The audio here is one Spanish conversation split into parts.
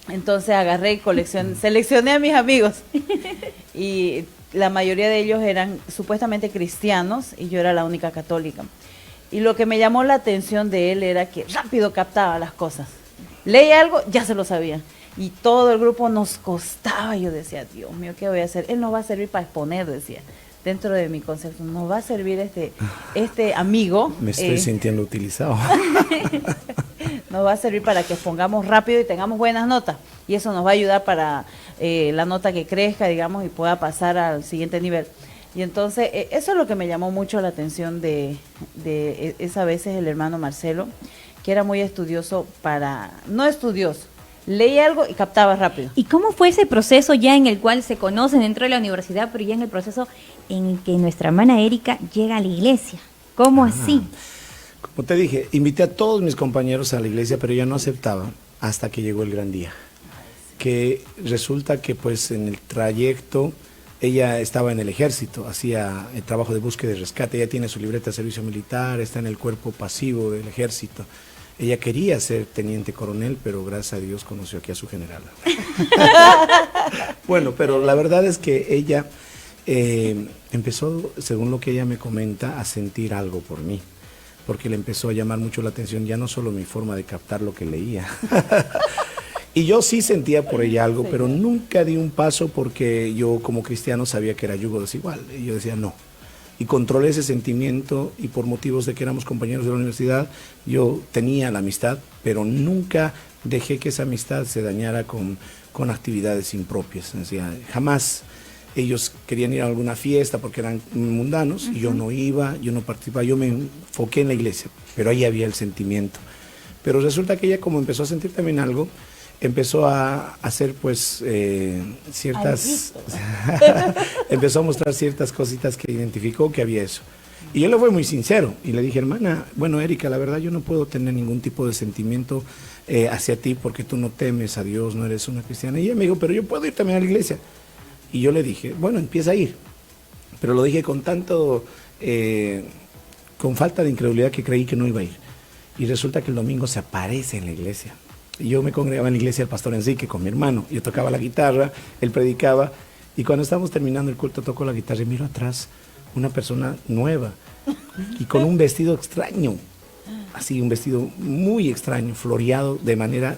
Entonces agarré y seleccioné a mis amigos y la mayoría de ellos eran supuestamente cristianos y yo era la única católica. Y lo que me llamó la atención de él era que rápido captaba las cosas. Leía algo, ya se lo sabía. Y todo el grupo nos costaba. Yo decía, Dios mío, ¿qué voy a hacer? Él nos va a servir para exponer, decía. Dentro de mi concepto, nos va a servir este amigo. Me estoy sintiendo utilizado. Nos va a servir para que expongamos rápido y tengamos buenas notas. Y eso nos va a ayudar para la nota que crezca, digamos, y pueda pasar al siguiente nivel. Y entonces, eso es lo que me llamó mucho la atención de esa veces el hermano Marcelo, que era muy estudioso no estudioso, leía algo y captaba rápido. ¿Y cómo fue ese proceso ya en el cual se conocen dentro de la universidad, pero ya en el proceso en el que nuestra hermana Erika llega a la iglesia? ¿Cómo así? Como te dije, invité a todos mis compañeros a la iglesia, pero ella no aceptaba hasta que llegó el gran día. Que resulta que pues en el trayecto ella estaba en el ejército, hacía el trabajo de búsqueda y rescate, ella tiene su libreta de servicio militar, está en el cuerpo pasivo del ejército. Ella quería ser teniente coronel, pero gracias a Dios conoció aquí a su general. Bueno, pero la verdad es que ella empezó, según lo que ella me comenta, a sentir algo por mí, porque le empezó a llamar mucho la atención ya no solo mi forma de captar lo que leía. Y yo sí sentía por ella algo, pero nunca di un paso porque yo como cristiano sabía que era yugo desigual. Y yo decía no. Y controlé ese sentimiento y por motivos de que éramos compañeros de la universidad, yo tenía la amistad, pero nunca dejé que esa amistad se dañara con actividades impropias. O sea, jamás ellos querían ir a alguna fiesta porque eran mundanos, y yo no iba, yo no participaba, yo me enfoqué en la iglesia, pero ahí había el sentimiento. Pero resulta que ella, como empezó a sentir también algo, empezó a hacer pues ciertas empezó a mostrar ciertas cositas que identificó que había eso, y yo le fui muy sincero y le dije, hermana, bueno, Erika, la verdad yo no puedo tener ningún tipo de sentimiento hacia ti porque tú no temes a Dios, no eres una cristiana. Y ella me dijo, pero yo puedo ir también a la iglesia. Y yo le dije, bueno, empieza a ir, pero lo dije con tanto con falta de incredulidad que creí que no iba a ir. Y resulta que el domingo se aparece en la iglesia. Y yo me congregaba en la iglesia del pastor Enrique con mi hermano. Yo tocaba la guitarra, él predicaba. Y cuando estábamos terminando el culto, toco la guitarra y miro atrás una persona nueva y con un vestido extraño. Así, un vestido muy extraño, floreado de manera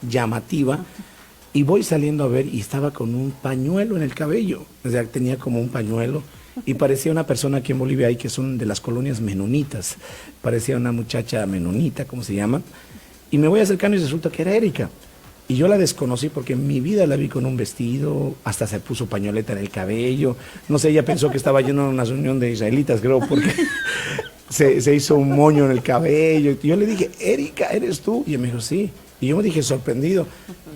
llamativa. Y voy saliendo a ver y estaba con un pañuelo en el cabello. O sea, tenía como un pañuelo. Y parecía una persona aquí en Bolivia, ahí que son de las colonias menonitas. Parecía una muchacha menonita, ¿cómo se llama? Y me voy acercando y resulta que era Erika. Y yo la desconocí porque en mi vida la vi con un vestido, hasta se puso pañoleta en el cabello. No sé, ella pensó que estaba yendo a una reunión de israelitas, creo, porque se hizo un moño en el cabello. Y yo le dije, Erika, ¿eres tú? Y ella me dijo, sí. Y yo me dije, sorprendido,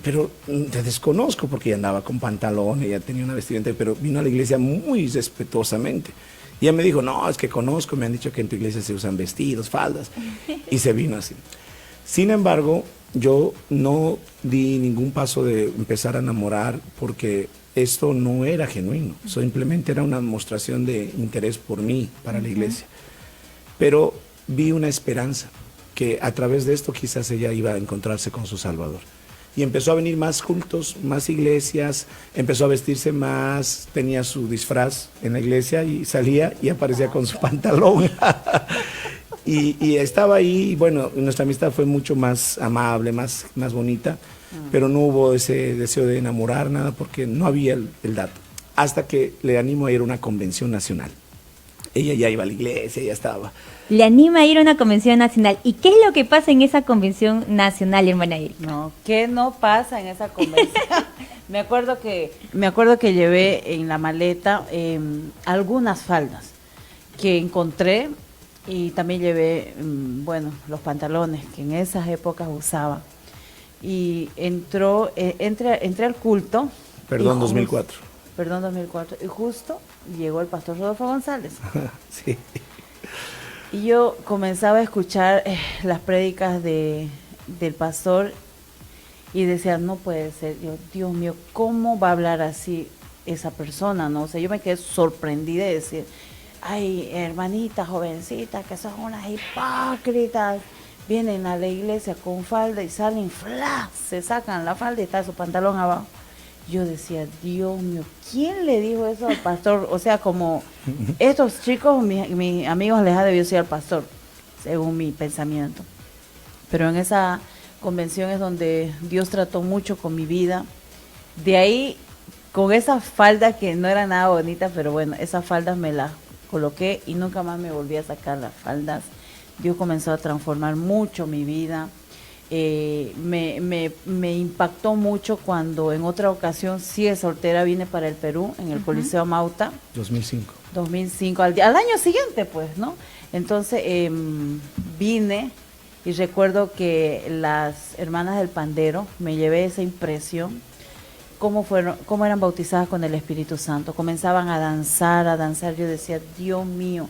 pero te desconozco, porque ella andaba con pantalón, ella tenía una vestimenta, pero vino a la iglesia muy respetuosamente. Y ella me dijo, no, es que conozco, me han dicho que en tu iglesia se usan vestidos, faldas. Y se vino así. Sin embargo, yo no di ningún paso de empezar a enamorar porque esto no era genuino, simplemente era una demostración de interés por mí, para la iglesia. Pero vi una esperanza, que a través de esto quizás ella iba a encontrarse con su Salvador. Y empezó a venir más cultos, más iglesias, empezó a vestirse más, tenía su disfraz en la iglesia y salía y aparecía con su pantalón. Y estaba ahí, y bueno, nuestra amistad fue mucho más amable, más bonita, pero no hubo ese deseo de enamorar, nada, porque no había el dato. Hasta que le animo a ir a una convención nacional. Ella ya iba a la iglesia, ya estaba. Le anima a ir a una convención nacional. ¿Y qué es lo que pasa en esa convención nacional, hermana Erika? No, ¿qué no pasa en esa convención? Me acuerdo que llevé en la maleta algunas faldas que encontré. Y también llevé, bueno, los pantalones que en esas épocas usaba. Y entré al culto. Perdón, 2004. Perdón, 2004. Y justo llegó el pastor Rodolfo González. Sí. Y yo comenzaba a escuchar las prédicas del pastor y decía, no puede ser. Yo, Dios mío, ¿cómo va a hablar así esa persona? ¿No? O sea, yo me quedé sorprendida de decir, ay, hermanitas, jovencitas, que son unas hipócritas. vienen a la iglesia con falda y salen, ¡fla! Se sacan la falda y está su pantalón abajo. Yo decía, Dios mío, ¿quién le dijo eso al pastor? O sea, como estos chicos, mis amigos les ha debido ser al pastor, según mi pensamiento. Pero en esa convención es donde Dios trató mucho con mi vida. De ahí, con esas faldas que no eran nada bonitas, pero bueno, esas faldas me las coloqué y nunca más me volví a sacar las faldas. Dios comenzó a transformar mucho mi vida. Me impactó mucho cuando en otra ocasión, sí, de soltera, vine para el Perú, en el Coliseo Mauta. 2005, al año siguiente, pues, ¿no? Entonces vine y recuerdo que las hermanas del pandero, me llevé esa impresión, cómo eran bautizadas con el Espíritu Santo. Comenzaban a danzar, yo decía, Dios mío.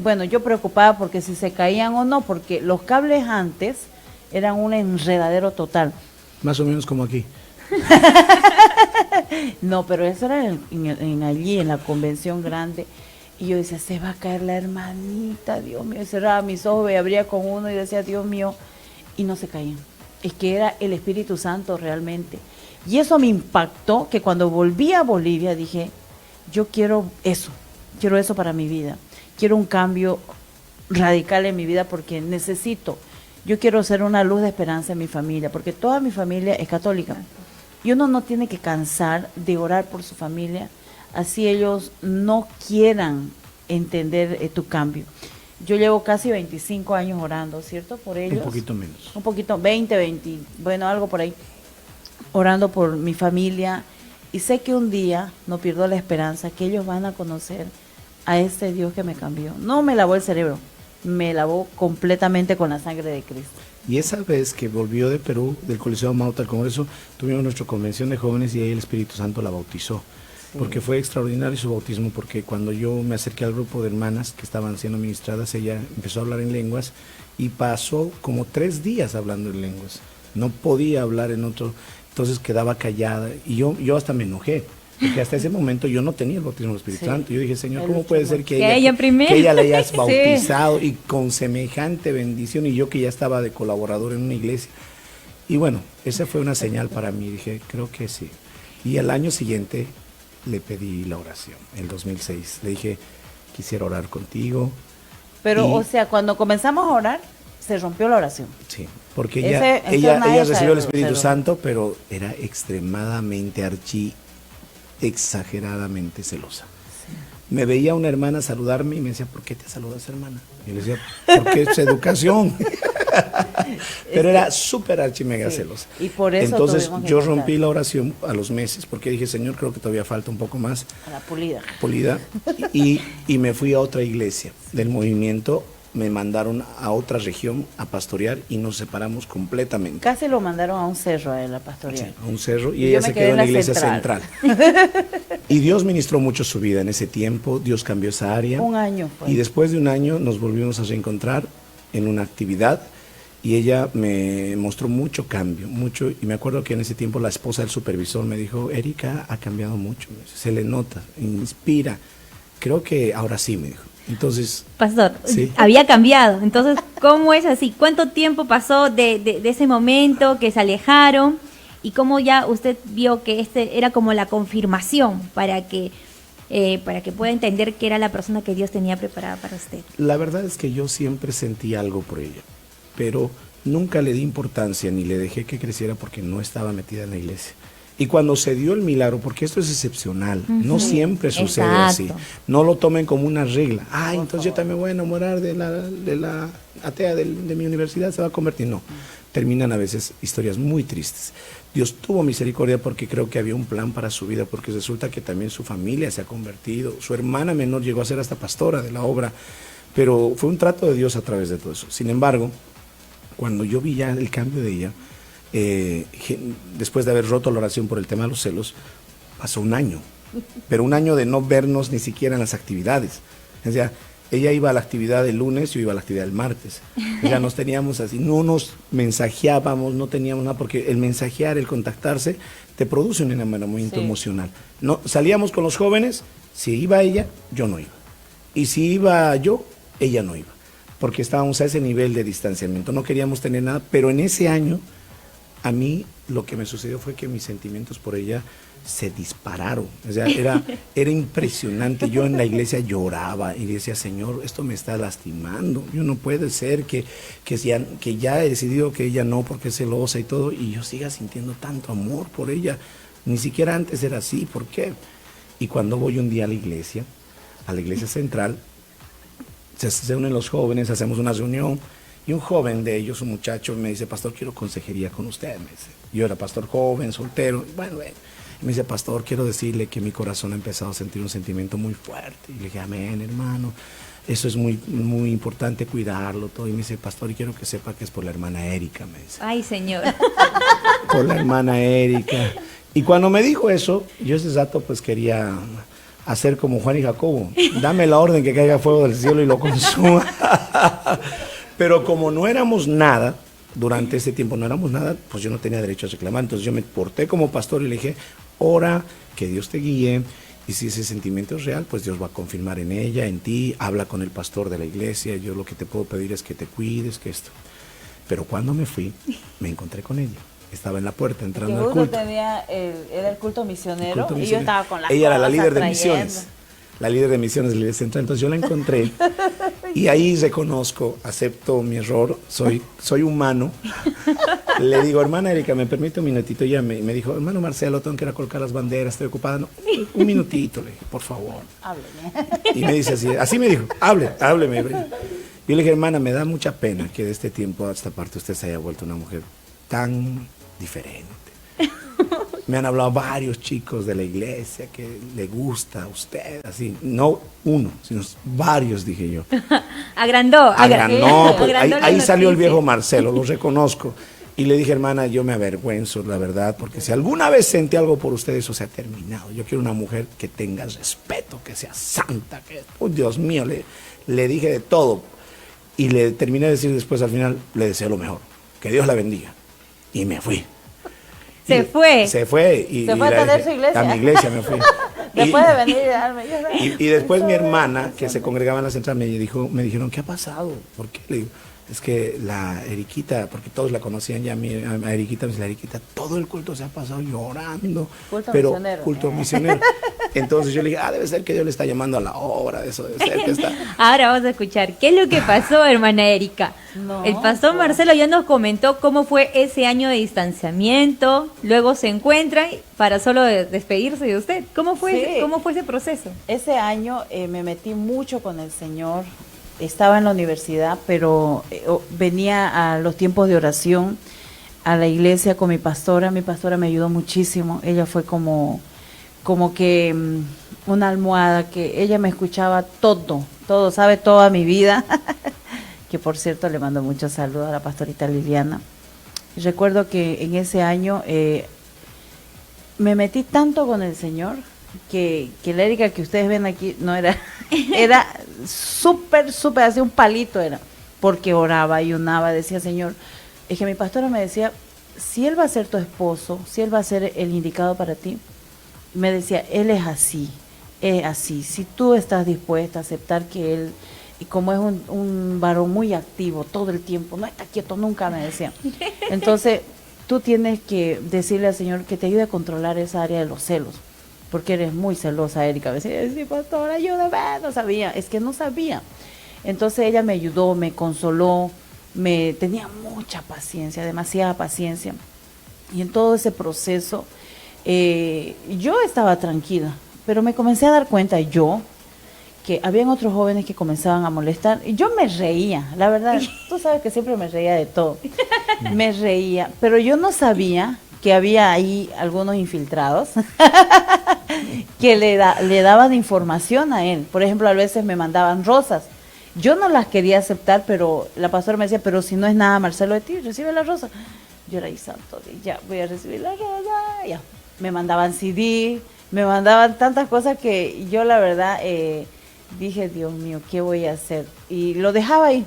Bueno, yo preocupada porque si se caían o no, porque los cables antes eran un enredadero total. Más o menos como aquí. No, pero eso era allí, en la convención grande. Y yo decía, se va a caer la hermanita, Dios mío. Y cerraba mis ojos y abría con uno y decía, Dios mío. Y no se caían. Es que era el Espíritu Santo realmente. Y eso me impactó, que cuando volví a Bolivia dije, yo quiero eso para mi vida. Quiero un cambio radical en mi vida porque yo quiero ser una luz de esperanza en mi familia, porque toda mi familia es católica. Y uno no tiene que cansar de orar por su familia, así ellos no quieran entender tu cambio. Yo llevo casi 25 años orando, ¿cierto? Por ellos. Un poquito menos. Un poquito, 20, bueno, algo por ahí. Orando por mi familia. Y sé que un día, no pierdo la esperanza, que ellos van a conocer a este Dios que me cambió. No me lavó el cerebro, me lavó completamente con la sangre de Cristo. Y esa vez que volvió de Perú, del Coliseo Mauta al Congreso, tuvimos nuestra convención de jóvenes y ahí el Espíritu Santo la bautizó. Sí. Porque fue extraordinario su bautismo, porque cuando yo me acerqué al grupo de hermanas que estaban siendo ministradas, ella empezó a hablar en lenguas y pasó como 3 días hablando en lenguas. No podía hablar en otro, entonces quedaba callada y yo hasta me enojé. Porque hasta ese momento yo no tenía el bautismo del Espíritu Santo. Yo dije, Señor, ¿cómo puede ser que ella la hayas bautizado y con semejante bendición y yo que ya estaba de colaborador en una iglesia? Y bueno, esa fue una señal para mí. Dije, creo que sí. Y al año siguiente le pedí la oración, el 2006. Le dije, quisiera orar contigo. Pero, o sea, cuando comenzamos a orar, se rompió la oración. Sí, porque ella recibió el Espíritu Santo, pero era extremadamente exageradamente celosa. Sí. Me veía una hermana saludarme y me decía, ¿por qué te saludas, hermana? Y le decía, porque es educación. Pero era súper archimega celosa. Y por eso entonces yo rompí la oración a los meses, porque dije, Señor, creo que todavía falta un poco más. A la pulida. Y me fui a otra iglesia del movimiento. Me mandaron a otra región a pastorear y nos separamos completamente. Casi lo mandaron a un cerro a él a pastorear. Sí, a un cerro y ella se quedó en la iglesia central. Y Dios ministró mucho su vida en ese tiempo, Dios cambió esa área. Un año fue. Y después de un año nos volvimos a reencontrar en una actividad y ella me mostró mucho cambio, mucho. Y me acuerdo que en ese tiempo la esposa del supervisor me dijo, Erika ha cambiado mucho, se le nota, inspira. Creo que ahora sí, me dijo. Entonces, Pastor, ¿sí? Había cambiado. Entonces, ¿cómo es así? ¿Cuánto tiempo pasó de ese momento que se alejaron? ¿Y cómo ya usted vio que era como la confirmación para que pueda entender que era la persona que Dios tenía preparada para usted? La verdad es que yo siempre sentí algo por ella, pero nunca le di importancia ni le dejé que creciera porque no estaba metida en la iglesia. Y cuando se dio el milagro, porque esto es excepcional, no siempre sucede así, no lo tomen como una regla. Entonces yo también voy a enamorar de la atea de mi universidad, se va a convertir. No, terminan a veces historias muy tristes. Dios tuvo misericordia porque creo que había un plan para su vida, porque resulta que también su familia se ha convertido, su hermana menor llegó a ser hasta pastora de la obra, pero fue un trato de Dios a través de todo eso. Sin embargo, cuando yo vi ya el cambio de ella, después de haber roto la oración por el tema de los celos, pasó un año, pero un año de no vernos ni siquiera en las actividades. O sea, ella iba a la actividad el lunes, yo iba a la actividad el martes. O sea, nos teníamos así, no nos mensajeábamos, no teníamos nada, porque el mensajear, el contactarse, te produce un enamoramiento emocional. No, salíamos con los jóvenes, si iba ella, yo no iba. Y si iba yo, ella no iba. porque estábamos a ese nivel de distanciamiento, no queríamos tener nada, pero en ese año a mí lo que me sucedió fue que mis sentimientos por ella se dispararon, o sea, era impresionante. Yo en la iglesia lloraba y decía, Señor, esto me está lastimando, yo no puede ser que ya he decidido que ella no, porque es celosa y todo, y yo siga sintiendo tanto amor por ella, ni siquiera antes era así, ¿por qué? Y cuando voy un día a la iglesia central, se unen los jóvenes, hacemos una reunión, y un joven de ellos, un muchacho, me dice, pastor, quiero consejería con usted, me dice. Yo era pastor joven, soltero, bueno, me dice, pastor, quiero decirle que mi corazón ha empezado a sentir un sentimiento muy fuerte. Y le dije, amén, hermano, eso es muy, muy importante cuidarlo todo. Y me dice, pastor, y quiero que sepa que es por la hermana Erika, me dice. Ay, Señor. Por la hermana Erika. Y cuando me dijo eso, yo ese rato pues quería hacer como Juan y Jacobo, dame la orden que caiga fuego del cielo y lo consuma. Pero como no éramos nada, durante ese tiempo no éramos nada, pues yo no tenía derecho a reclamar. Entonces yo me porté como pastor y le dije, ora, que Dios te guíe, y si ese sentimiento es real, pues Dios va a confirmar en ella, en ti, habla con el pastor de la iglesia, yo lo que te puedo pedir es que te cuides, que esto. Pero cuando me fui, me encontré con ella. Estaba en la puerta entrando al culto. Era el culto misionero, culto y yo misionero. estaba con la Ella era la líder de trayendo. misiones. La líder de misiones de la iglesia central. Entonces yo la encontré y ahí reconozco, acepto mi error, soy humano. Le digo, hermana Erika, ¿me permite un minutito? Ella me dijo, hermano Marcelo, tengo que ir a colocar las banderas, estoy ocupada. No, un minutito, le dije, por favor. Hábleme. Y me dice así me dijo, hábleme. Yo le dije, hermana, me da mucha pena que de este tiempo a esta parte usted se haya vuelto una mujer tan diferente. Me han hablado varios chicos de la iglesia que le gusta a usted, así, no uno, sino varios, dije yo. Agrandó. Pues, Agrandó ahí la salió el noticia. viejo Marcelo, lo reconozco. Y le dije, hermana, yo me avergüenzo, la verdad, porque si alguna vez sentí algo por usted, eso se ha terminado. Yo quiero una mujer que tenga respeto, que sea santa, que, oh, Dios mío, le dije de todo. Y le terminé de decir después, al final, le deseo lo mejor, que Dios la bendiga. Y me fui. Se fue. Se fue. Y Se fue a tener su iglesia. A mi iglesia me fui. Después de venir y darme. Y después mi hermana, que se congregaba en la central, me dijeron, ¿qué ha pasado? ¿Por qué? Le digo, es que la Eriquita, porque todos la conocían ya, a Eriquita, la Eriquita, todo el culto se ha pasado llorando. Culto pero misionero. Culto misionero. Entonces yo le dije, debe ser que Dios le está llamando a la obra, eso debe ser que está. Ahora vamos a escuchar qué es lo que pasó, hermana Erika. No, El pastor pues. Marcelo ya nos comentó cómo fue ese año de distanciamiento, luego se encuentran para solo despedirse de usted. ¿Cómo fue, Sí. cómo fue ese proceso? Ese año me metí mucho con el Señor. Estaba en la universidad, pero venía a los tiempos de oración a la iglesia con mi pastora. Mi pastora me ayudó muchísimo. Ella fue como que una almohada, que ella me escuchaba todo, sabe toda mi vida. Que por cierto le mando muchos saludos a la pastorita Liliana. Y recuerdo que en ese año me metí tanto con el Señor que la Erika que ustedes ven aquí no era súper, así un palito era, porque oraba y unaba, decía, Señor, es que mi pastora me decía, si él va a ser tu esposo, si él va a ser el indicado para ti, me decía, él es así, si tú estás dispuesta a aceptar que él, y como es un varón muy activo todo el tiempo, no está quieto nunca, me decía, entonces tú tienes que decirle al Señor que te ayude a controlar esa área de los celos, porque eres muy celosa, Erika. Me decía, sí, pastor, ayúdame, no sabía, es que no sabía. Entonces ella me ayudó, me consoló, tenía mucha paciencia, demasiada paciencia. Y en todo ese proceso, yo estaba tranquila, pero me comencé a dar cuenta que habían otros jóvenes que comenzaban a molestar, y yo me reía, la verdad, tú sabes que siempre me reía de todo, me reía, pero yo no sabía que había ahí algunos infiltrados que le daban información a él. Por ejemplo, a veces me mandaban rosas. Yo no las quería aceptar, pero la pastora me decía, pero si no es nada, Marcelo, de ti, recibe la rosa. Yo era ahí, santo, ya voy a recibir la rosa. Ya. Me mandaban CD, me mandaban tantas cosas que yo la verdad dije, Dios mío, ¿qué voy a hacer? Y lo dejaba ahí.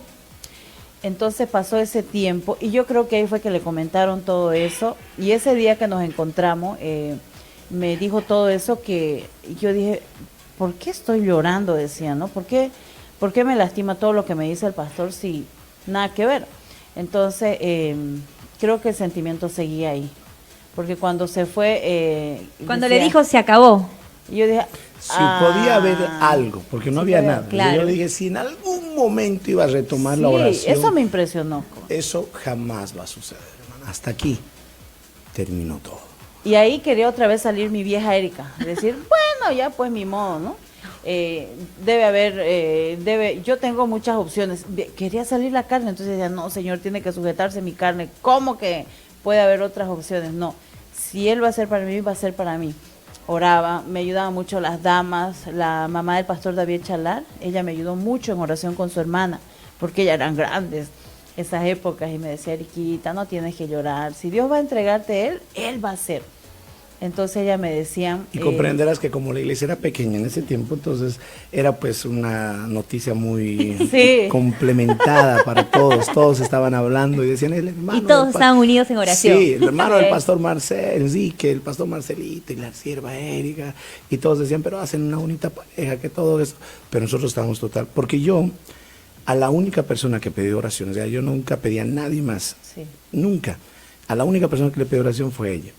Entonces pasó ese tiempo y yo creo que ahí fue que le comentaron todo eso, y ese día que nos encontramos me dijo todo eso, que yo dije, ¿por qué estoy llorando? Decía, ¿no? ¿Por qué ¿por qué me lastima todo lo que me dice el pastor si nada que ver? Entonces, creo que el sentimiento seguía ahí. Porque cuando se fue... Cuando le dijo se acabó. Yo dije... Si podía haber algo, porque no sí había podía, nada. claro. Yo le dije, si en algún momento iba a retomar la Sí, oración, eso me impresionó. eso jamás va a suceder, hermana. Hasta aquí terminó todo. Y ahí quería otra vez salir mi vieja Erika, decir, bueno, ya pues mi modo, ¿no? Debe haber, yo tengo muchas opciones. Quería salir la carne, entonces decía, no, señor, tiene que sujetarse mi carne. ¿Cómo que puede haber otras opciones? No, si él va a ser para mí, va a ser para mí. Oraba, me ayudaban mucho las damas, la mamá del pastor David Chalar, ella me ayudó mucho en oración con su hermana, porque ellas eran grandes esas épocas, y me decía, Eriquita, no tienes que llorar, si Dios va a entregarte él va a hacer. Entonces ella me decía... Y comprenderás que como la iglesia era pequeña en ese tiempo, entonces era pues una noticia muy sí. complementada para todos. Todos estaban hablando y decían, el hermano... Y todos estaban unidos en oración. Sí, el hermano del pastor Marcel, sí, que el pastor Marcelito y la sierva Erika. Y todos decían, pero hacen una bonita pareja, que todo eso. Pero nosotros estábamos total... Porque yo, a la única persona que pedí oración, o sea, yo nunca pedí a nadie más. Sí. Nunca. A la única persona que le pedí oración fue ella.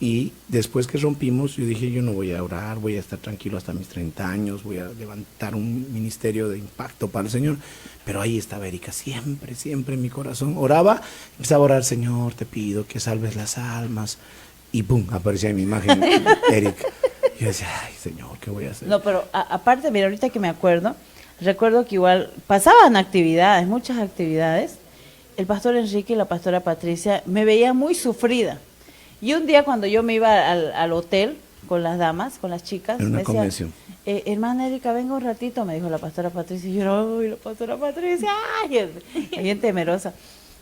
Y después que rompimos, yo dije, yo no voy a orar, voy a estar tranquilo hasta mis 30 años, voy a levantar un ministerio de impacto para el Señor. Pero ahí estaba Erika, siempre, siempre en mi corazón. Oraba, empezaba a orar, Señor, te pido que salves las almas. Y ¡pum!, aparecía en mi imagen Erika. Y yo decía, ay, Señor, ¿qué voy a hacer? No, pero aparte, mira, ahorita que me acuerdo, recuerdo que igual pasaban actividades, muchas actividades. El pastor Enrique y la pastora Patricia me veían muy sufrida. Y un día cuando yo me iba al hotel con las damas, con las chicas, En una me decía, convención. Hermana Erika, venga un ratito, me dijo la pastora Patricia. Y yo, ay, la pastora Patricia, ay, bien temerosa.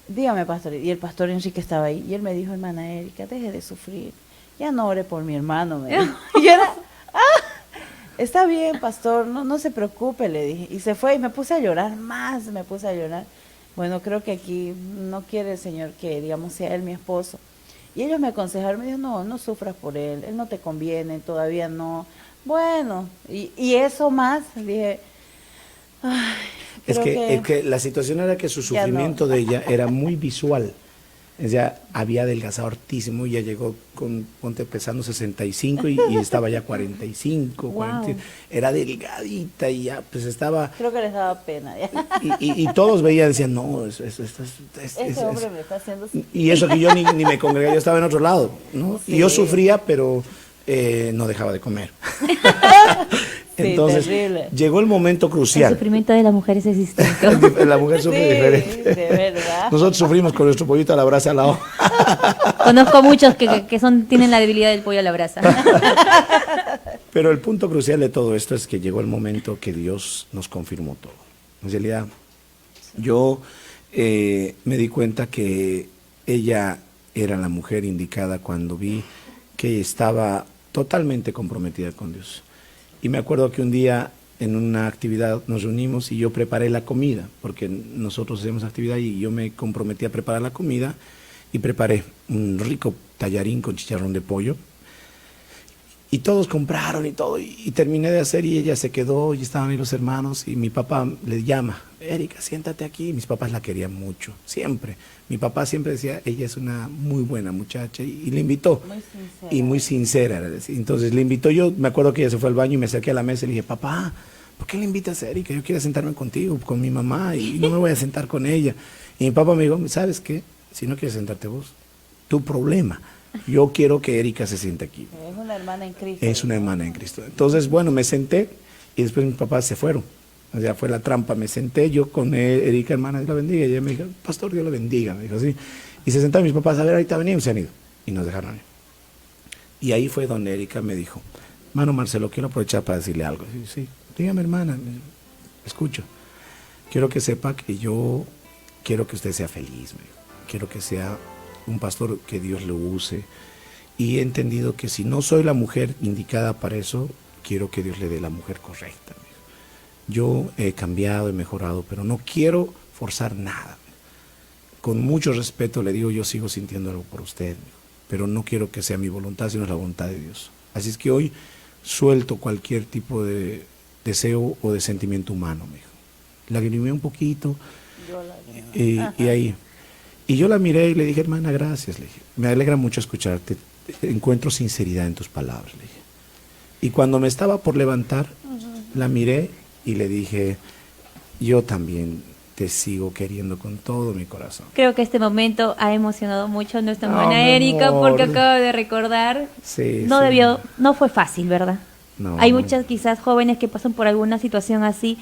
Dígame, pastor. Y el pastor Enrique estaba ahí. Y él me dijo, hermana Erika, deje de sufrir. Ya no ore por mi hermano, me dijo. Y yo era, está bien, pastor, no se preocupe, le dije. Y se fue y me puse a llorar más, me puse a llorar. Bueno, creo que aquí no quiere el Señor que, digamos, sea él mi esposo. Y ellos me aconsejaron, me dijeron, no sufras por él no te conviene, todavía no. Bueno, y eso más, dije, ay, Es que la situación era que su sufrimiento de ella era muy visual. Ella había adelgazado hartísimo y ya llegó ponte pesando 65 y estaba ya 45, Wow. 40, era delgadita y ya pues estaba... Creo que les daba pena. Ya. Y todos veían, decían, no, Este hombre me está haciendo... Y eso que yo ni me congregué, yo estaba en otro lado, ¿no? Sí. Y yo sufría, pero no dejaba de comer. Sí, Entonces, terrible. llegó el momento El crucial. sufrimiento de las mujeres es distinto. La mujer sufre Sí, diferente. de verdad. Nosotros sufrimos con nuestro pollito a la brasa al lado. Conozco muchos que tienen la debilidad del pollo a la brasa. Pero el punto crucial de todo esto es que llegó el momento que Dios nos confirmó todo. En realidad, yo me di cuenta que ella era la mujer indicada cuando vi que estaba totalmente comprometida con Dios. Y me acuerdo que un día en una actividad nos reunimos y yo preparé la comida, porque nosotros hacemos actividad y yo me comprometí a preparar la comida y preparé un rico tallarín con chicharrón de pollo. Y todos compraron y todo, y terminé de hacer y ella se quedó y estaban ahí los hermanos y mi papá le llama, Erika, siéntate aquí. Mis papás la querían mucho, siempre. Mi papá siempre decía, ella es una muy buena muchacha y le invitó. Muy sincera. Y muy sincera, era decir. Entonces le invitó, yo me acuerdo que ella se fue al baño y me acerqué a la mesa y le dije, papá, ¿por qué le invitas a Erika? Yo quiero sentarme contigo, con mi mamá y no me voy a sentar con ella. Y mi papá me dijo, ¿sabes qué? Si no quieres sentarte vos, tu problema. Yo quiero que Erika se siente aquí. Es una hermana en Cristo. Es una hermana en Cristo. Entonces, bueno, me senté y después mis papás se fueron. O sea, fue la trampa. Me senté yo con Erika, hermana, Dios la bendiga. Y ella me dijo, pastor, Dios la bendiga. Me dijo así. Y se sentaron mis papás, a ver, ahorita venimos, se han ido. Y nos dejaron ir. Y ahí fue donde Erika me dijo, hermano Marcelo, quiero aprovechar para decirle algo. Sí, sí, dígame, hermana, escucho. Quiero que sepa que yo quiero que usted sea feliz. Me dijo. Quiero que sea un pastor que Dios lo use, y he entendido que si no soy la mujer indicada para eso, quiero que Dios le dé la mujer correcta. Yo he cambiado, he mejorado, pero no quiero forzar nada. Con mucho respeto le digo, yo sigo sintiendo algo por usted, pero no quiero que sea mi voluntad, sino la voluntad de Dios. Así es que hoy suelto cualquier tipo de deseo o de sentimiento humano, lagrimé un poquito, Yo la- y ahí. Y yo la miré y le dije, hermana, gracias, le dije, me alegra mucho escucharte, encuentro sinceridad en tus palabras, le dije. Y cuando me estaba por levantar, la miré y le dije, yo también te sigo queriendo con todo mi corazón. Creo que este momento ha emocionado mucho a nuestra hermana mi Erika amor. porque acaba de recordar. Sí, No sí. debió, no fue fácil, ¿verdad? No. Hay muchas quizás jóvenes que pasan por alguna situación así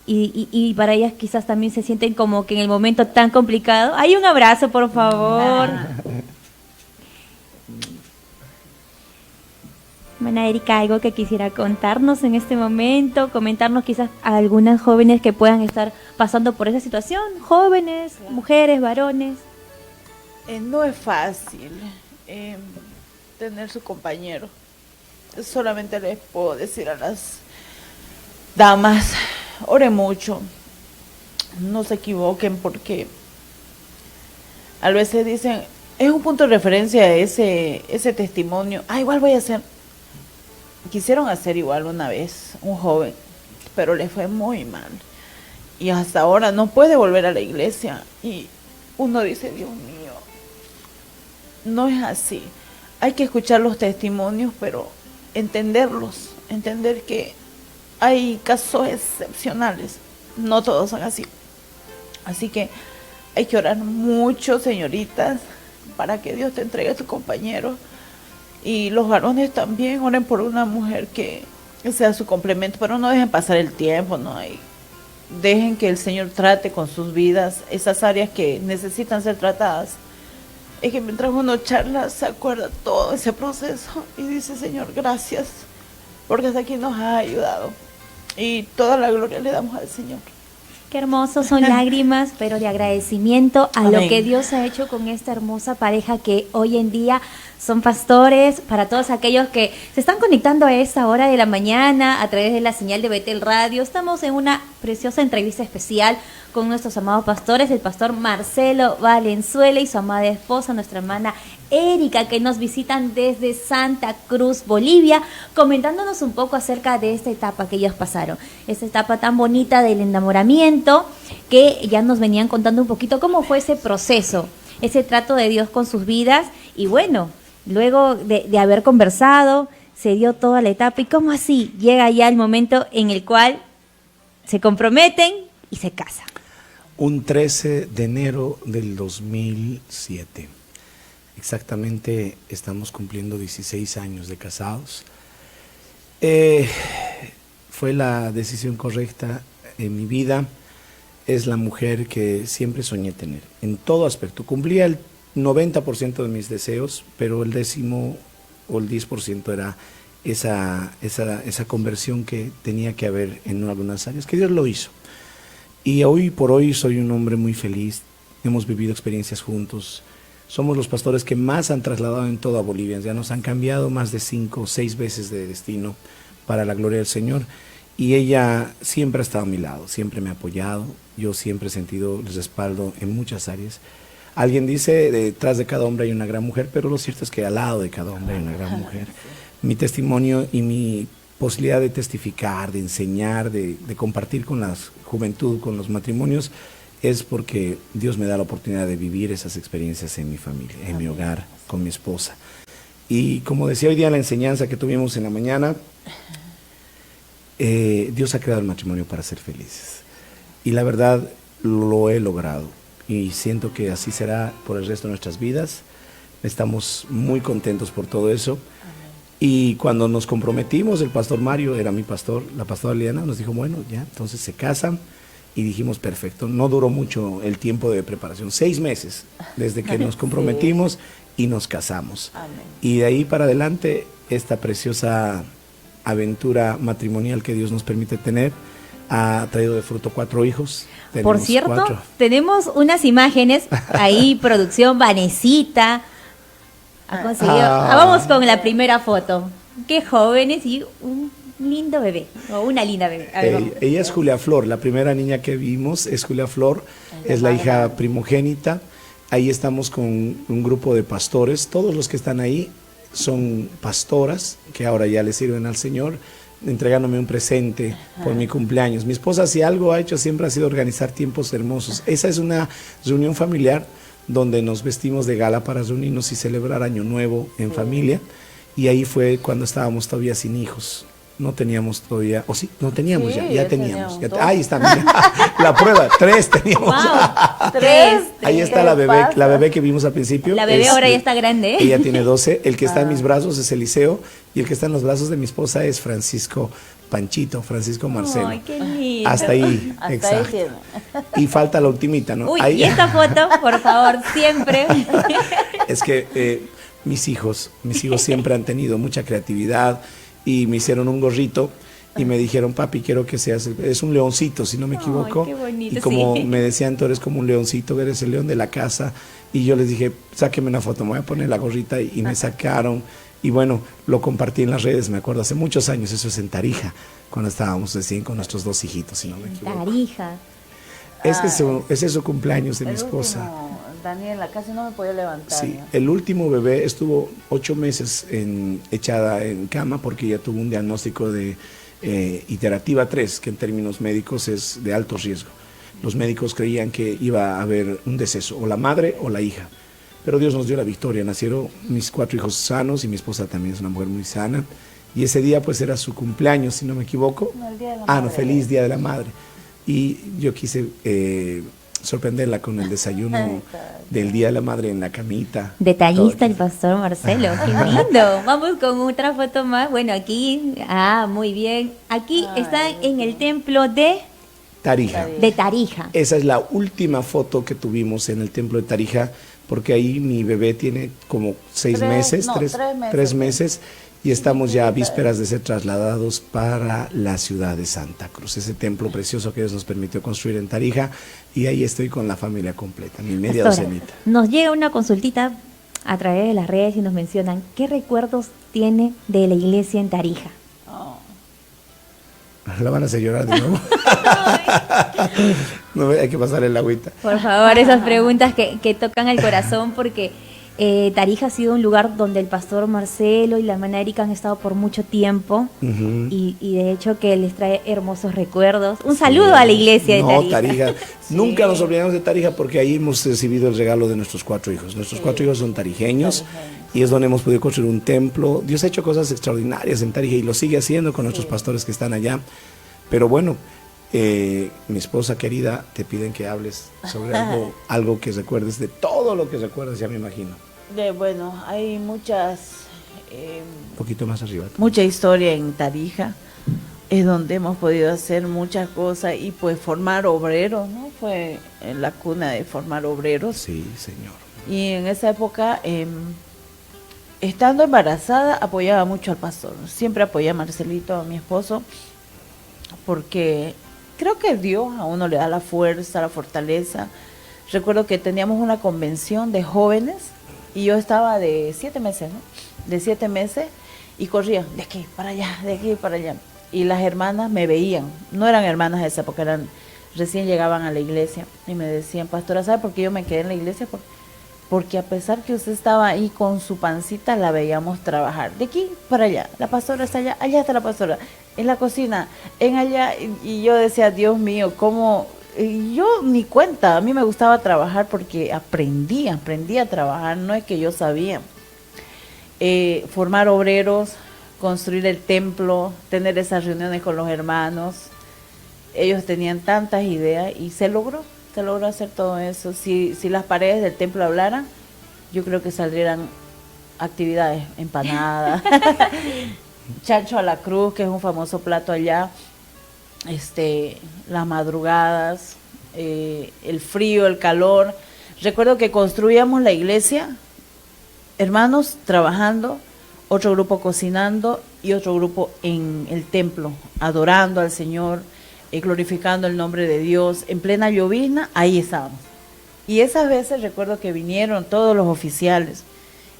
y para ellas quizás también se sienten como que en el momento tan complicado. Hay un abrazo, por favor. Hermana Erika, algo que quisiera contarnos en este momento, comentarnos quizás a algunas jóvenes que puedan estar pasando por esa situación, jóvenes, mujeres, varones. No es fácil tener su compañero. Solamente les puedo decir a las damas, oren mucho, no se equivoquen porque a veces dicen, es un punto de referencia ese testimonio, igual voy a hacer. Quisieron hacer igual una vez, un joven, pero le fue muy mal. Y hasta ahora no puede volver a la iglesia. Y uno dice, Dios mío, no es así. Hay que escuchar los testimonios, pero entenderlos, entender que hay casos excepcionales. No todos son así. Así que hay que orar mucho, señoritas, para que Dios te entregue a tu compañero. Y los varones también oren por una mujer que sea su complemento, pero no dejen pasar el tiempo, no hay. Dejen que el Señor trate con sus vidas esas áreas que necesitan ser tratadas. Es que mientras uno charla se acuerda todo ese proceso y dice, Señor, gracias, porque hasta aquí nos has ayudado. Y toda la gloria le damos al Señor. Qué hermosos son lágrimas, pero de agradecimiento a lo Amén. que Dios ha hecho con esta hermosa pareja que hoy en día son pastores. Para todos aquellos que se están conectando a esta hora de la mañana a través de la señal de Betel Radio, estamos en una preciosa entrevista especial con nuestros amados pastores, el pastor Marcelo Valenzuela y su amada esposa, nuestra hermana Erika, que nos visitan desde Santa Cruz, Bolivia, comentándonos un poco acerca de esta etapa que ellos pasaron, esta etapa tan bonita del enamoramiento, que ya nos venían contando un poquito cómo fue ese proceso, ese trato de Dios con sus vidas, y bueno, luego de haber conversado, se dio toda la etapa, y cómo así llega ya el momento en el cual se comprometen y se casan. Un 13 de enero del 2007. Exactamente estamos cumpliendo 16 años de casados. Fue la decisión correcta en mi vida. Es la mujer que siempre soñé tener, en todo aspecto. Cumplía el 90% de mis deseos, pero el 10% o el 10% era esa conversión que tenía que haber en algunas áreas, que Dios lo hizo. Y hoy por hoy soy un hombre muy feliz, hemos vivido experiencias juntos, somos los pastores que más han trasladado en toda Bolivia, ya nos han cambiado más de 5 o 6 veces de destino para la gloria del Señor, y ella siempre ha estado a mi lado, siempre me ha apoyado, yo siempre he sentido el respaldo en muchas áreas. Alguien dice, detrás de cada hombre hay una gran mujer, pero lo cierto es que al lado de cada hombre hay una gran mujer. Mi testimonio y mi posibilidad de testificar, de enseñar, de compartir con la juventud, con los matrimonios, es porque Dios me da la oportunidad de vivir esas experiencias en mi familia, en mi hogar, con mi esposa. Y como decía hoy día en la enseñanza que tuvimos en la mañana, Dios ha creado el matrimonio para ser felices. Y la verdad lo he logrado y siento que así será por el resto de nuestras vidas. Estamos muy contentos por todo eso. Y cuando nos comprometimos, el pastor Mario era mi pastor, la pastora Liana nos dijo, bueno, ya, entonces se casan, y dijimos, perfecto. No duró mucho el tiempo de preparación, 6 meses desde que nos comprometimos y nos casamos. Amén. Y de ahí para adelante, esta preciosa aventura matrimonial que Dios nos permite tener, ha traído de fruto 4 hijos. Por Tenemos cierto, 4. tenemos unas imágenes, ahí producción Vanesita ha conseguido. Vamos con la primera foto. Qué jóvenes y un lindo bebé, o una linda bebé. A ver, vamos. Ella es Julia Flor, la primera niña que vimos es Julia Flor, es la hija primogénita. Ahí estamos con un grupo de pastores, todos los que están ahí son pastoras que ahora ya le sirven al Señor. entregándome un presente por mi cumpleaños. Mi esposa, si algo ha hecho siempre ha sido organizar tiempos hermosos. Esa es una reunión familiar donde nos vestimos de gala para reunirnos y celebrar Año Nuevo en familia. Y ahí fue cuando estábamos todavía sin hijos. No teníamos todavía, o sí, no teníamos Sí, ya teníamos. teníamos Ahí está, mira, la prueba, 3 teníamos. Wow, Tres. Ahí está ¿Qué la bebé, pasa? la bebé que vimos al principio. La bebé ahora ya está grande, ¿eh? Ella tiene 12, el que está en mis brazos es Eliseo y el que está en los brazos de mi esposa es Francisco Francisco Marcelo. Ay, qué lindo. Hasta ahí, Hasta ahí exacto. tiene. Y falta la ultimita, ¿no? Uy, Ahí- y esta foto, por favor, siempre. Es que mis hijos siempre han tenido mucha creatividad y me hicieron un gorrito y me dijeron, papi, quiero que seas, es un leoncito, si no me Ay, equivoco. qué bonito, y como sí. me decían, tú eres como un leoncito, eres el león de la casa. Y yo les dije, sáquenme una foto, me voy a poner la gorrita y me sacaron. Y bueno, lo compartí en las redes, me acuerdo, hace muchos años, eso es en Tarija, cuando estábamos recién con nuestros 2 hijitos, si no me equivoco. Tarija. Ese es su cumpleaños de mi El esposa. último, Daniela, casi no me podía levantar. Sí, ¿no? el último bebé estuvo 8 meses echada en cama porque ella tuvo un diagnóstico de iterativa 3, que en términos médicos es de alto riesgo. Los médicos creían que iba a haber un deceso, o la madre o la hija. Pero Dios nos dio la victoria, nacieron mis 4 hijos sanos y mi esposa también es una mujer muy sana. Y ese día pues era su cumpleaños, si no me equivoco. No, el Día de la No, Madre. feliz Día de la Madre. Y yo quise sorprenderla con el desayuno del Día de la Madre en la camita. Detallista Todo. el pastor Marcelo, qué lindo. Vamos con otra foto más. Bueno, aquí, muy bien. Aquí Ay, está en el templo de Tarija. Tarija. Esa es la última foto que tuvimos en el templo de Tarija, porque ahí mi bebé tiene como 6 meses, 3 meses, y estamos ya a vísperas de ser trasladados para la ciudad de Santa Cruz, ese templo precioso que Dios nos permitió construir en Tarija, y ahí estoy con la familia completa, mi media Pastora, docenita. nos llega una consultita a través de las redes y nos mencionan qué recuerdos tiene de la iglesia en Tarija. Oh. La van a hacer llorar de nuevo. No, hay que pasar el agüita. Por favor, esas preguntas que tocan el corazón porque Tarija ha sido un lugar donde el pastor Marcelo y la hermana Erika han estado por mucho tiempo Ujú. y de hecho que les trae hermosos recuerdos. Un saludo a la iglesia de No, Tarija. Nunca nos olvidamos de Tarija porque ahí hemos recibido el regalo de nuestros 4 hijos. Nuestros 4 hijos son tarijeños y es donde hemos podido construir un templo. Dios ha hecho cosas extraordinarias en Tarija y lo sigue haciendo con nuestros pastores que están allá. Pero bueno, mi esposa querida, te piden que hables sobre algo que recuerdes, de todo lo que recuerdas, ya me imagino. Bueno, hay mucha Un poquito más arriba. historia en Tarija, es donde hemos podido hacer muchas cosas y pues formar obreros, ¿no? Fue en la cuna de formar obreros. Sí, señor. Y en esa época, estando embarazada, apoyaba mucho al pastor. Siempre apoyé a Marcelito, a mi esposo, porque creo que Dios a uno le da la fuerza, la fortaleza. Recuerdo que teníamos una convención de jóvenes y yo estaba de 7 meses, ¿no? De 7 meses y corría de aquí para allá, de aquí para allá. Y las hermanas me veían, no eran hermanas de esa época, recién llegaban a la iglesia y me decían, pastora, ¿sabe por qué yo me quedé en la iglesia? Porque a pesar que usted estaba ahí con su pancita, la veíamos trabajar. De aquí para allá, la pastora está allá, allá está la pastora, en la cocina, en allá. Y yo decía, Dios mío, ¿cómo? Y yo ni cuenta, a mí me gustaba trabajar porque aprendí a trabajar, no es que yo sabía. Formar obreros, construir el templo, tener esas reuniones con los hermanos. Ellos tenían tantas ideas y se logró hacer todo eso. Si las paredes del templo hablaran, yo creo que saldrían actividades, empanadas, chancho a la cruz, que es un famoso plato allá, las madrugadas, el frío, el calor. Recuerdo que construíamos la iglesia, hermanos trabajando, otro grupo cocinando y otro grupo en el templo, adorando al Señor, glorificando el nombre de Dios. En plena llovizna, ahí estábamos. Y esas veces recuerdo que vinieron todos los oficiales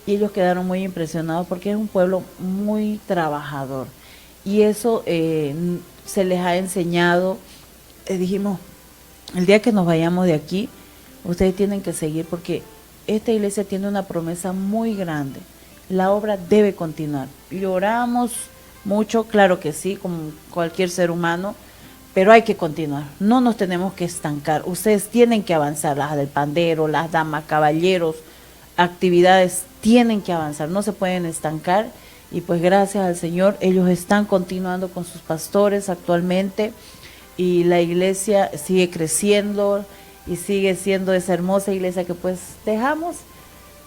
y ellos quedaron muy impresionados porque es un pueblo muy trabajador. Y eso se les ha enseñado. Dijimos, el día que nos vayamos de aquí, ustedes tienen que seguir porque esta iglesia tiene una promesa muy grande. La obra debe continuar. Y oramos mucho, claro que sí, como cualquier ser humano, pero hay que continuar, no nos tenemos que estancar. Ustedes tienen que avanzar, las del pandero, las damas, caballeros, actividades tienen que avanzar, no se pueden estancar. Y pues gracias al Señor, ellos están continuando con sus pastores actualmente y la iglesia sigue creciendo y sigue siendo esa hermosa iglesia que pues dejamos.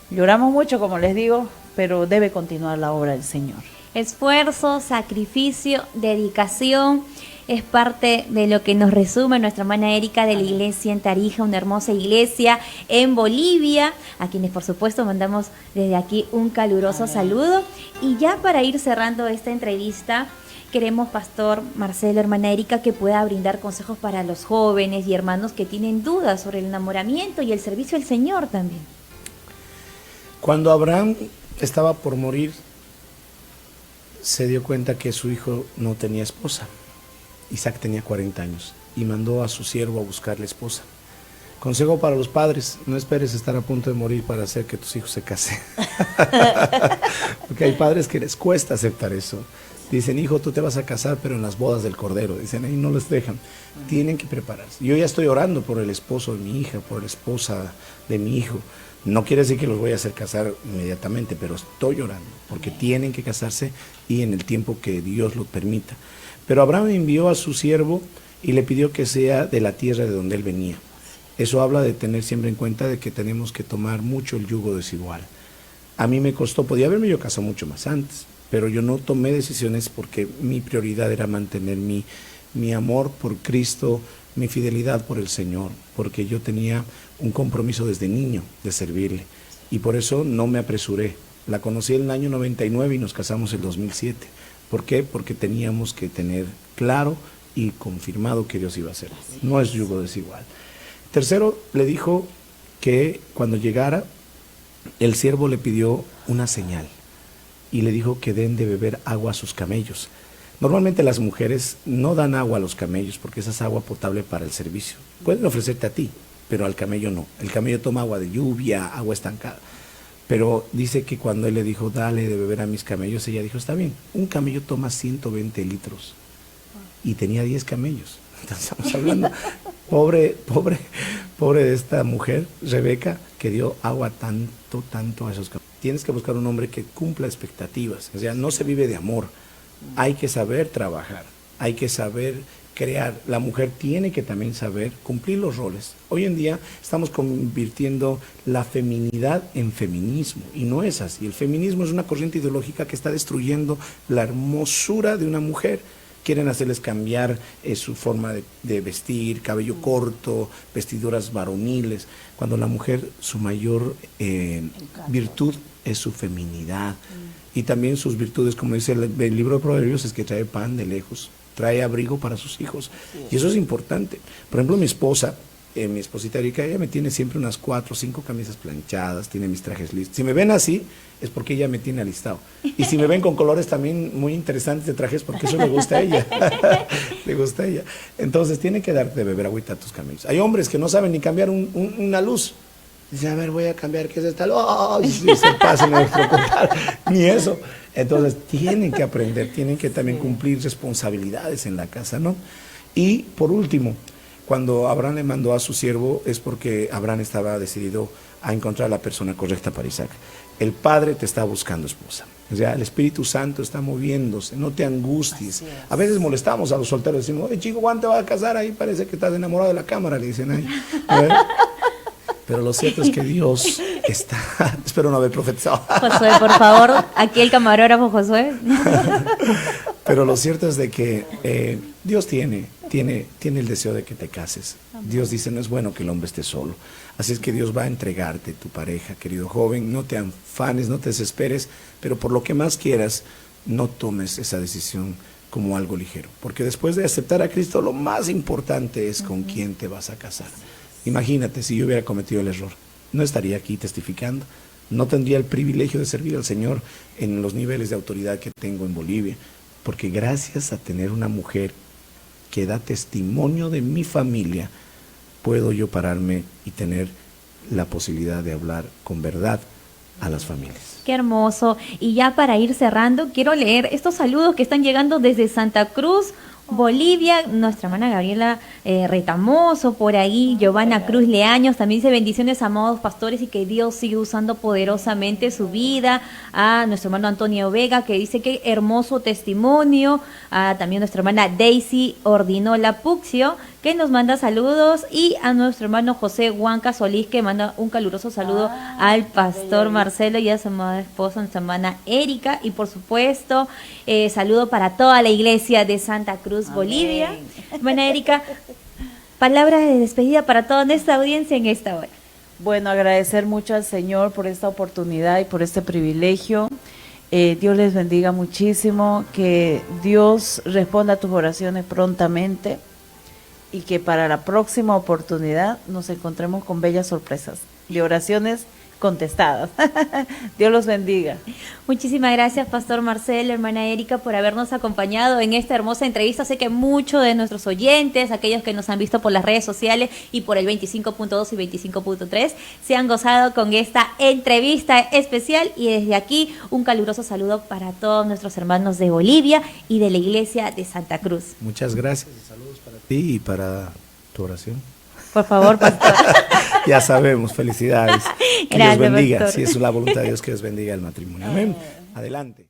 Lloramos mucho, como les digo, pero debe continuar la obra del Señor. Esfuerzo, sacrificio, dedicación es parte de lo que nos resume nuestra hermana Erika de la iglesia en Tarija, una hermosa iglesia en Bolivia, a quienes por supuesto mandamos desde aquí un caluroso saludo. Y ya para ir cerrando esta entrevista, queremos, Pastor Marcelo, hermana Erika, que pueda brindar consejos para los jóvenes y hermanos que tienen dudas sobre el enamoramiento y el servicio al Señor también. Cuando Abraham estaba por morir, se dio cuenta que su hijo no tenía esposa. Isaac tenía 40 años y mandó a su siervo a buscarle esposa. Consejo para los padres: no esperes estar a punto de morir para hacer que tus hijos se casen. Porque hay padres que les cuesta aceptar eso. Dicen, hijo, tú te vas a casar, pero en las bodas del Cordero. Dicen, ahí no les dejan. Tienen que prepararse. Yo ya estoy orando por el esposo de mi hija, por la esposa de mi hijo. No quiere decir que los voy a hacer casar inmediatamente, pero estoy orando, porque tienen que casarse y en el tiempo que Dios lo permita. Pero Abraham envió a su siervo y le pidió que sea de la tierra de donde él venía. Eso habla de tener siempre en cuenta de que tenemos que tomar mucho el yugo desigual. A mí me costó, podía haberme yo casado mucho más antes, pero yo no tomé decisiones porque mi prioridad era mantener mi amor por Cristo, mi fidelidad por el Señor, porque yo tenía un compromiso desde niño de servirle y por eso no me apresuré. La conocí en el año 99 y nos casamos en 2007. ¿Por qué? Porque teníamos que tener claro y confirmado que Dios iba a hacer. No es yugo desigual. Tercero, le dijo que cuando llegara, el siervo le pidió una señal y le dijo que den de beber agua a sus camellos. Normalmente las mujeres no dan agua a los camellos porque esa es agua potable para el servicio. Pueden ofrecerte a ti, pero al camello no. El camello toma agua de lluvia, agua estancada. Pero dice que cuando él le dijo, dale de beber a mis camellos, ella dijo, está bien, un camello toma 120 litros. Y tenía 10 camellos. Entonces estamos hablando, pobre de esta mujer, Rebeca, que dio agua tanto a esos camellos. Tienes que buscar un hombre que cumpla expectativas. O sea, no se vive de amor. Hay que saber trabajar, hay que saber crear. La mujer tiene que también saber cumplir los roles. Hoy en día estamos convirtiendo la feminidad en feminismo y no es así. El feminismo es una corriente ideológica que está destruyendo la hermosura de una mujer. Quieren hacerles cambiar su forma de vestir, cabello corto, vestiduras varoniles, cuando la mujer, su mayor virtud es su feminidad. Y también sus virtudes, como dice el libro de Proverbios, es que trae pan de lejos, trae abrigo para sus hijos. Y eso es importante. Por ejemplo, mi esposita Erika, ella me tiene siempre unas 4 o 5 camisas planchadas, tiene mis trajes listos. Si me ven así, es porque ella me tiene alistado. Y si me ven con colores también muy interesantes de trajes, porque eso le gusta a ella. Le gusta a ella. Entonces, tiene que darte de beber agüita a tus camellos. Hay hombres que no saben ni cambiar una luz. Dice, a ver, voy a cambiar, ¿qué es esta? ¡Oh! Y se pasan a electrocutar. Ni eso. Entonces, tienen que aprender, tienen que también cumplir responsabilidades en la casa, ¿no? Y, por último, cuando Abraham le mandó a su siervo, es porque Abraham estaba decidido a encontrar la persona correcta para Isaac. El Padre te está buscando esposa. O sea, el Espíritu Santo está moviéndose, no te angusties. A veces molestamos a los solteros, decimos, oye chico, ¿cuándo te vas a casar? Ahí parece que estás enamorado de la cámara, le dicen ahí. Pero lo cierto es que Dios está... Espero no haber profetizado. Josué, por favor, aquí el camarógrafo Josué. Pero lo cierto es de que Dios tiene el deseo de que te cases. Dios dice, no es bueno que el hombre esté solo. Así es que Dios va a entregarte tu pareja, querido joven. No te afanes, no te desesperes, pero por lo que más quieras, no tomes esa decisión como algo ligero. Porque después de aceptar a Cristo, lo más importante es con quién te vas a casar. Imagínate si yo hubiera cometido el error. No estaría aquí testificando. No tendría el privilegio de servir al Señor en los niveles de autoridad que tengo en Bolivia. Porque gracias a tener una mujer que da testimonio de mi familia, puedo yo pararme y tener la posibilidad de hablar con verdad a las familias. Qué hermoso. Y ya para ir cerrando, quiero leer estos saludos que están llegando desde Santa Cruz, Bolivia, nuestra hermana Gabriela Retamoso, por ahí, Giovanna Cruz Leaños, también dice bendiciones, amados pastores, y que Dios siga usando poderosamente su vida. A nuestro hermano Antonio Vega, que dice que hermoso testimonio. A también nuestra hermana Daisy Ordinola Puxio, que nos manda saludos, y a nuestro hermano José Huanca Solís, que manda un caluroso saludo al pastor Marcelo y a su amada esposa, nuestra hermana Erika, y por supuesto, saludo para toda la iglesia de Santa Cruz, Amén. Bolivia. Hermana Erika, palabras de despedida para toda nuestra audiencia en esta hora. Bueno, agradecer mucho al Señor por esta oportunidad y por este privilegio. Dios les bendiga muchísimo, que Dios responda a tus oraciones prontamente y que para la próxima oportunidad nos encontremos con bellas sorpresas de oraciones contestadas. Dios los bendiga. Muchísimas gracias, Pastor Marcelo, hermana Erika, por habernos acompañado en esta hermosa entrevista. Sé que muchos de nuestros oyentes, aquellos que nos han visto por las redes sociales y por el 25.2 y 25.3, se han gozado con esta entrevista especial, y desde aquí un caluroso saludo para todos nuestros hermanos de Bolivia y de la iglesia de Santa Cruz. Muchas gracias y saludos para ti y para tu oración. Por favor, pastor. Ya sabemos, felicidades. Que Gracias, Dios bendiga, pastor. si es la voluntad de Dios, que Dios bendiga el matrimonio. Amén. Adelante.